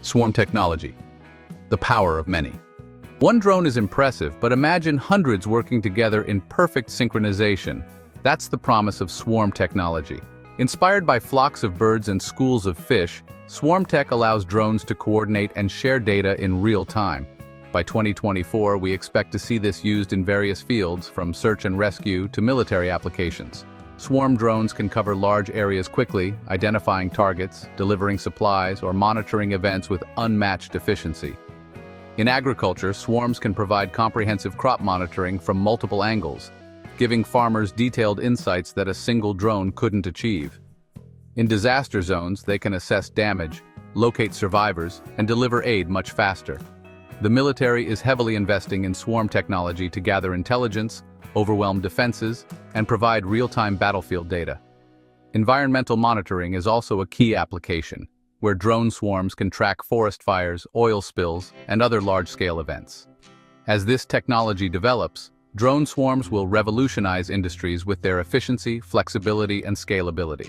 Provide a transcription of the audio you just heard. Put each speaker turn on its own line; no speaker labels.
Swarm technology. The power of many. One drone is impressive, but imagine hundreds working together in perfect synchronization. That's the promise of swarm technology. Inspired by flocks of birds and schools of fish, swarm tech allows drones to coordinate and share data in real time. By 2024, we expect to see this used in various fields, from search and rescue to military applications. Swarm drones can cover large areas quickly, identifying targets, delivering supplies, or monitoring events with unmatched efficiency. In agriculture, swarms can provide comprehensive crop monitoring from multiple angles, giving farmers detailed insights that a single drone couldn't achieve. In disaster zones, they can assess damage, locate survivors, and deliver aid much faster. The military is heavily investing in swarm technology to gather intelligence, overwhelm defenses, and provide real-time battlefield data. Environmental monitoring is also a key application, where drone swarms can track forest fires, oil spills, and other large-scale events. As this technology develops, drone swarms will revolutionize industries with their efficiency, flexibility, and scalability.